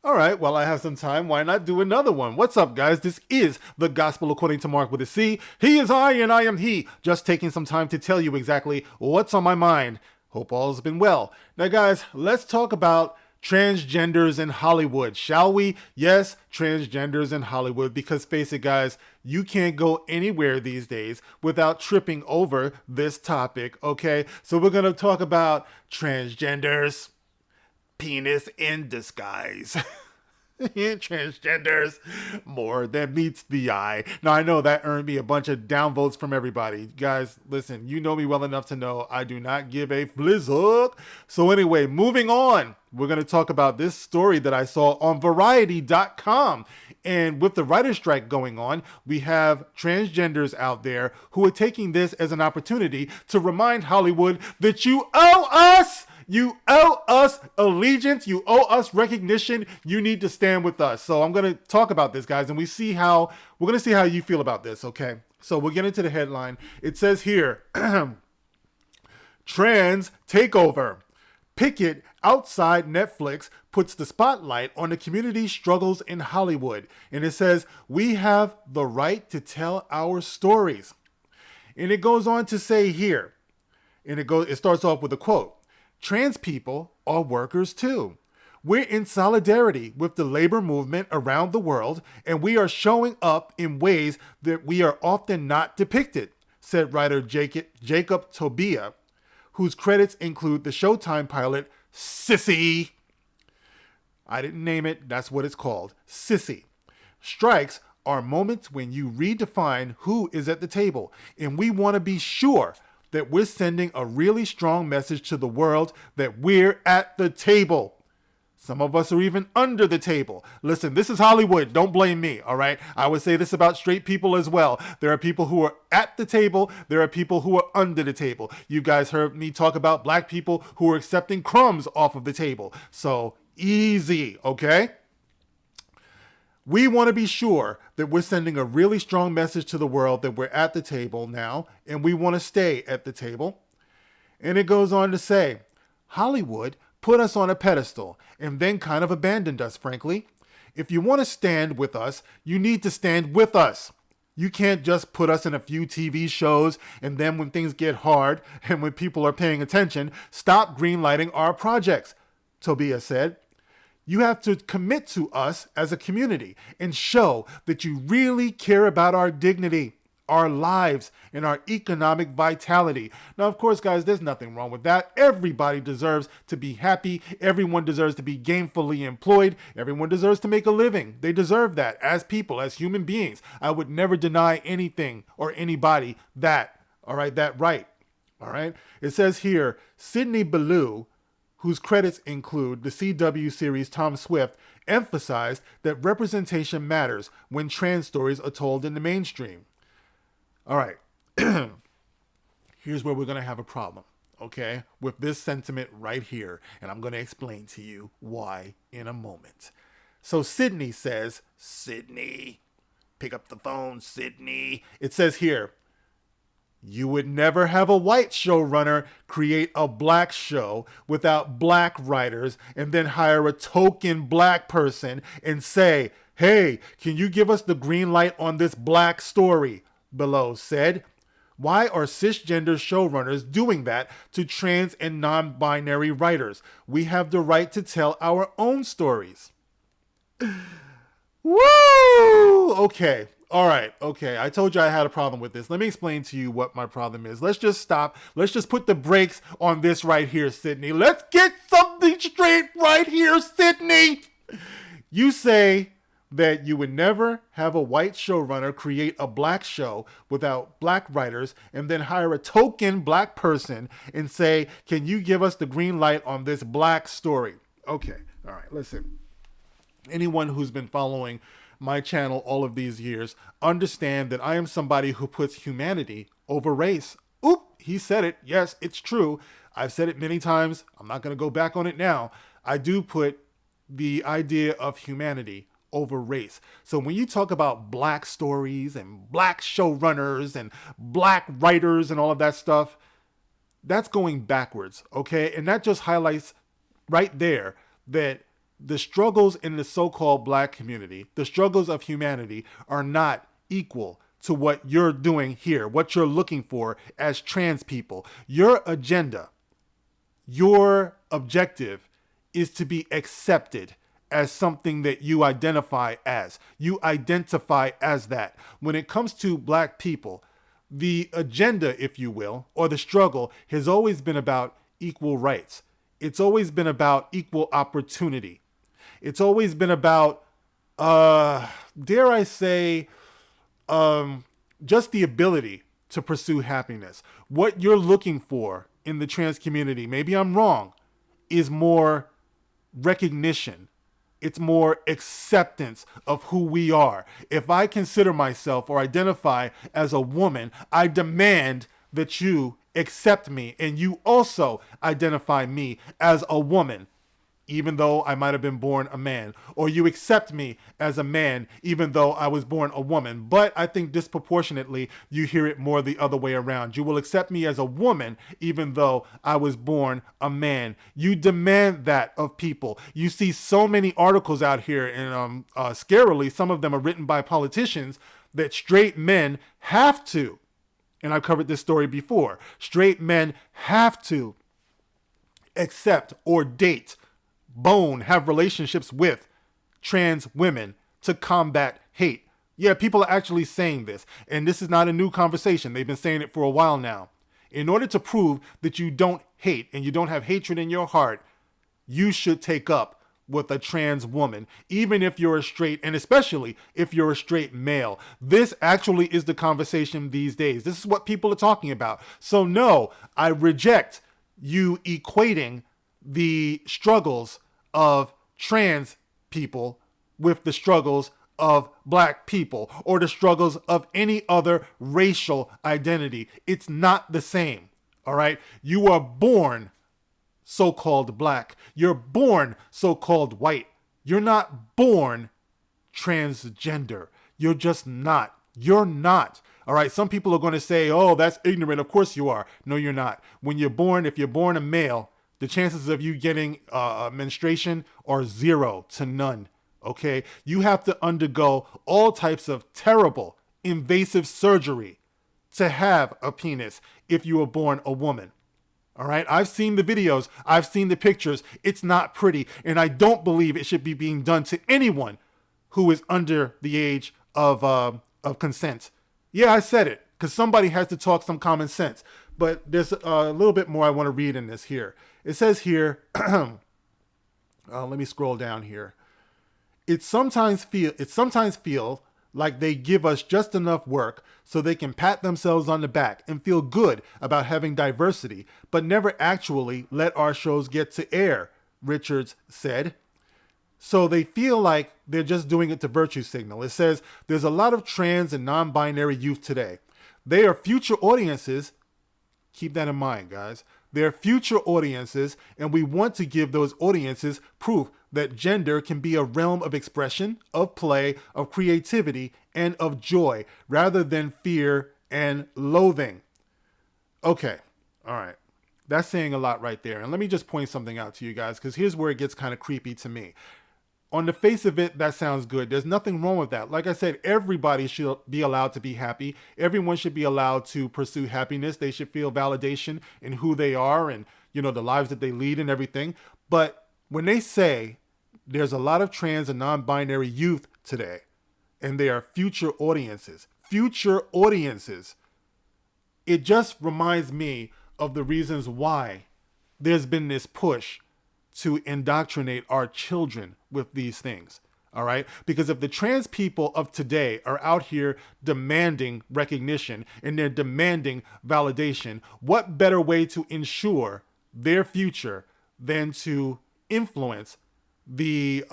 All right, well, I have some time. Why not do another one? What's up, guys? This is the Gospel According to Mark with a C. He is I, and I am he. Just taking some time to tell you exactly what's on my mind. Hope all's been well. Now, guys, let's talk about transgenders in Hollywood, shall we? Yes, transgenders in Hollywood, because face it, guys, you can't go anywhere these days without tripping over this topic, okay? So we're going to talk about transgenders, penis in disguise. Transgenders, more than meets the eye. Now, I know that earned me a bunch of downvotes from everybody. Guys, listen, you know me well enough to know I do not give a flizzle. So anyway, moving on, we're going to talk about this story that I saw on Variety.com. And with the writer's strike going on, we have transgenders out there who are taking this as an opportunity to remind Hollywood that you owe us! You owe us allegiance. You owe us recognition. You need to stand with us. So I'm going to talk about this, guys, and we're going to see how you feel about this, okay? So we'll get into the headline. It says here, Trans Takeover. Picket outside Netflix puts the spotlight on the community struggles in Hollywood. And it says, we have the right to tell our stories. And it goes on to say here, and it starts off with a quote. Trans people are workers too. We're in solidarity with the labor movement around the world, and we are showing up in ways that we are often not depicted, said writer Jacob Tobia, whose credits include the Showtime pilot Sissy. I didn't name it, that's what it's called, Sissy. Strikes are moments when you redefine who is at the table, and we want to be sure that we're sending a really strong message to the world that we're at the table. Some of us are even under the table. Listen, this is Hollywood. Don't blame me, all right? I would say this about straight people as well. There are people who are at the table. There are people who are under the table. You guys heard me talk about black people who are accepting crumbs off of the table. So easy, okay? We want to be sure that we're sending a really strong message to the world that we're at the table now, and we want to stay at the table. And it goes on to say, Hollywood put us on a pedestal and then kind of abandoned us, frankly. If you want to stand with us, you need to stand with us. You can't just put us in a few TV shows and then when things get hard and when people are paying attention, stop greenlighting our projects, Tobias said. You have to commit to us as a community and show that you really care about our dignity, our lives, and our economic vitality. Now, of course, guys, there's nothing wrong with that. Everybody deserves to be happy. Everyone deserves to be gainfully employed. Everyone deserves to make a living. They deserve that as people, as human beings. I would never deny anything or anybody that, all right, that right. All right. It says here, Sidney Ballou, whose credits include the CW series Tom Swift, emphasized that representation matters when trans stories are told in the mainstream. All right, here's where we're going to have a problem, okay, with this sentiment right here, and I'm going to explain to you why in a moment. So Sydney says, Sydney, pick up the phone, Sydney. It says here, you would never have a white showrunner create a black show without black writers and then hire a token black person and say, hey, can you give us the green light on this black story? Below said. Why are cisgender showrunners doing that to trans and non-binary writers? We have the right to tell our own stories. Woo! Okay. All right. Okay. I told you I had a problem with this. Let me explain to you what my problem is. Let's just stop. Let's just put the brakes on this right here, Sydney. Let's get something straight right here, Sydney. You say that you would never have a white showrunner create a black show without black writers and then hire a token black person and say, can you give us the green light on this black story? Okay. All right. Listen, anyone who's been following my channel all of these years understand that I am somebody who puts humanity over race. Oop, he said it. Yes, it's true. I've said it many times. I'm not going to go back on it now. I do put the idea of humanity over race. So when you talk about black stories and black showrunners and black writers and all of that stuff, that's going backwards, okay? And that just highlights right there that the struggles in the so-called black community, the struggles of humanity are not equal to what you're doing here, what you're looking for as trans people. Your agenda, your objective is to be accepted as something that you identify as. You identify as that. When it comes to black people, the agenda, if you will, or the struggle has always been about equal rights. It's always been about equal opportunity. It's always been about, dare I say, just the ability to pursue happiness. What you're looking for in the trans community, maybe I'm wrong, is more recognition. It's more acceptance of who we are. If I consider myself or identify as a woman, I demand that you accept me and you also identify me as a woman, even though I might have been born a man, or you accept me as a man, even though I was born a woman. But I think disproportionately, you hear it more the other way around. You will accept me as a woman, even though I was born a man. You demand that of people. You see so many articles out here, and scarily, some of them are written by politicians, that straight men have to, and I've covered this story before, straight men have to accept or date, have relationships with trans women to combat hate. Yeah, people are actually saying this, and this is not a new conversation. They've been saying it for a while now. In order to prove that you don't hate and you don't have hatred in your heart, you should take up with a trans woman, even if you're a straight, and especially if you're a straight male. This actually is the conversation these days. This is what people are talking about. So no, I reject you equating the struggles of trans people with the struggles of black people or the struggles of any other racial identity. It's not the same. All right. You are born so-called black. You're born so-called white. You're not born transgender. You're just not. You're not. All right. Some people are going to say, oh, that's ignorant. Of course you are. No, you're not. When you're born, if you're born a male, the chances of you getting menstruation are 0 to none. Okay. You have to undergo all types of terrible, invasive surgery to have a penis if you were born a woman. All right. I've seen the videos. I've seen the pictures. It's not pretty. And I don't believe it should be being done to anyone who is under the age of consent. Yeah, I said it because somebody has to talk some common sense. But there's a little bit more I want to read in this here. It says here, let me scroll down here. It sometimes feel like they give us just enough work so they can pat themselves on the back and feel good about having diversity, but never actually let our shows get to air, Richards said. So they feel like they're just doing it to virtue signal. It says there's a lot of trans and non-binary youth today. They are future audiences. Keep that in mind, guys. They're future audiences, and we want to give those audiences proof that gender can be a realm of expression, of play, of creativity, and of joy, rather than fear and loathing. Okay, all right. That's saying a lot right there. And let me just point something out to you guys, because here's where it gets kind of creepy to me. On the face of it, that sounds good. There's nothing wrong with that. Like I said, everybody should be allowed to be happy. Everyone should be allowed to pursue happiness. They should feel validation in who they are and, you know, the lives that they lead and everything. But when they say there's a lot of trans and non-binary youth today, and they are future audiences, it just reminds me of the reasons why there's been this push to indoctrinate our children with these things. All right. Because if the trans people of today are out here demanding recognition and they're demanding validation, what better way to ensure their future than to influence the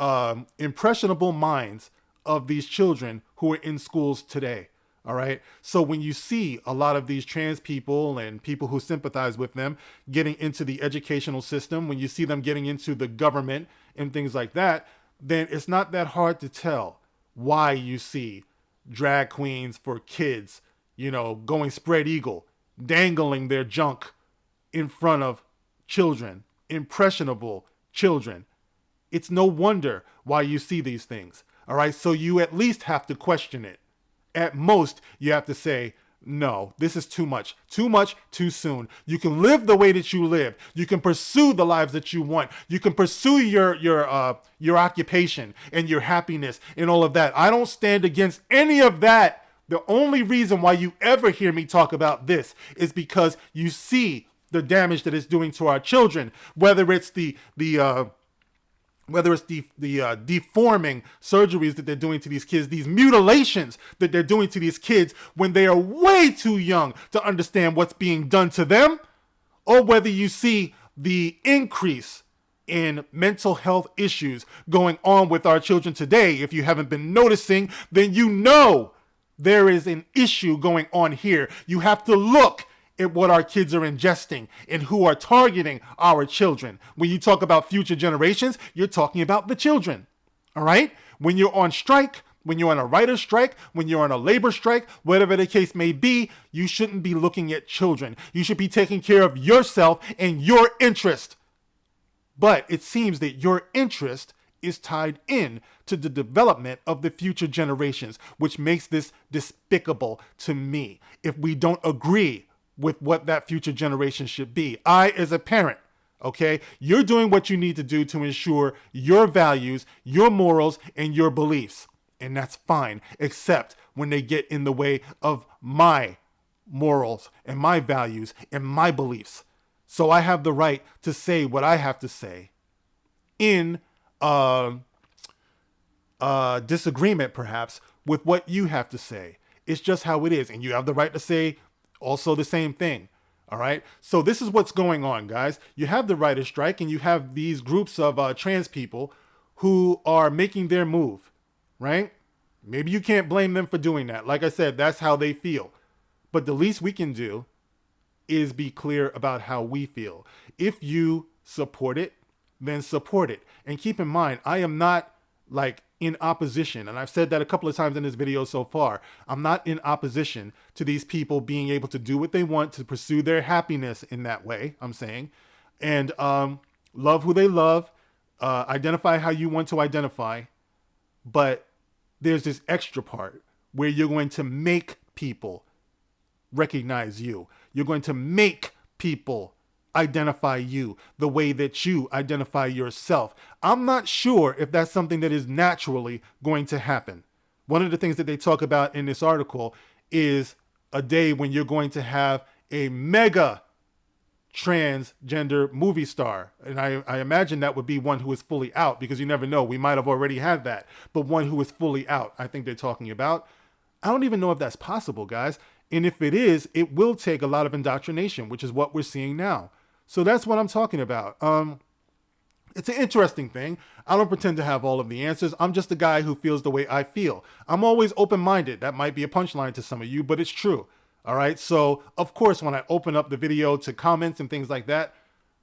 impressionable minds of these children who are in schools today? All right. So when you see a lot of these trans people and people who sympathize with them getting into the educational system, when you see them getting into the government and things like that, then it's not that hard to tell why you see drag queens for kids, you know, going spread eagle, dangling their junk in front of children, impressionable children. It's no wonder why you see these things. All right. So you at least have to question it. At most, you have to say, no, this is too much, too soon. You can live the way that you live. You can pursue the lives that you want. You can pursue your occupation and your happiness and all of that. I don't stand against any of that. The only reason why you ever hear me talk about this is because you see the damage that it's doing to our children, whether it's the deforming surgeries that they're doing to these kids, these mutilations that they're doing to these kids when they are way too young to understand what's being done to them, or whether you see the increase in mental health issues going on with our children today. If you haven't been noticing, then you know there is an issue going on here. You have to look at what our kids are ingesting and who are targeting our children. When you talk about future generations, you're talking about the children. All right? When you're on strike, when you're on a writer's strike, when you're on a labor strike, whatever the case may be, you shouldn't be looking at children. You should be taking care of yourself and your interest. But it seems that your interest is tied in to the development of the future generations, which makes this despicable to me. If we don't agree with what that future generation should be, I, as a parent, okay, you're doing what you need to do to ensure your values, your morals, and your beliefs. And that's fine, except when they get in the way of my morals and my values and my beliefs. So I have the right to say what I have to say in disagreement, perhaps, with what you have to say. It's just how it is. And you have the right to say also the same thing. All right. So this is what's going on, guys. You have the writer's strike and you have these groups of trans people who are making their move, right? Maybe you can't blame them for doing that. Like I said, that's how they feel. But the least we can do is be clear about how we feel. If you support it, then support it. And keep in mind, I am not like in opposition. And I've said that a couple of times in this video so far. I'm not in opposition to these people being able to do what they want to pursue their happiness in that way, I'm saying. And love who they love, identify how you want to identify. But there's this extra part where you're going to make people recognize you. You're going to make people identify you the way that you identify yourself. I'm not sure if that's something that is naturally going to happen. One of the things that they talk about in this article is a day when you're going to have a mega transgender movie star. And I imagine that would be one who is fully out, because you never know. We might have already had that. But one who is fully out, I think they're talking about. I don't even know if that's possible, guys. And if it is, it will take a lot of indoctrination, which is what we're seeing now. So that's what I'm talking about. It's an interesting thing. I don't pretend to have all of the answers. I'm just a guy who feels the way I feel. I'm always open-minded. That might be a punchline to some of you, but it's true. All right. So, of course, when I open up the video to comments and things like that,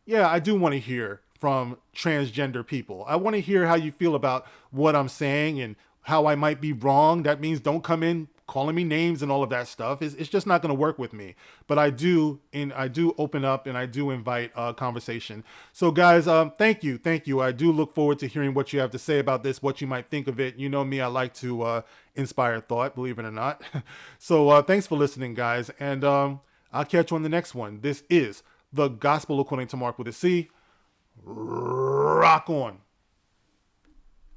yeah, I do want to hear from transgender people. I want to hear how you feel about what I'm saying and how I might be wrong. That means don't come in calling me names and all of that stuff. It's just not going to work with me. But I do open up and I do invite conversation. So guys, thank you. I do look forward to hearing what you have to say about this, what you might think of it. You know me, I like to inspire thought, believe it or not. So thanks for listening, guys. And I'll catch you on the next one. This is The Gospel According to Mark with a C. Rock on.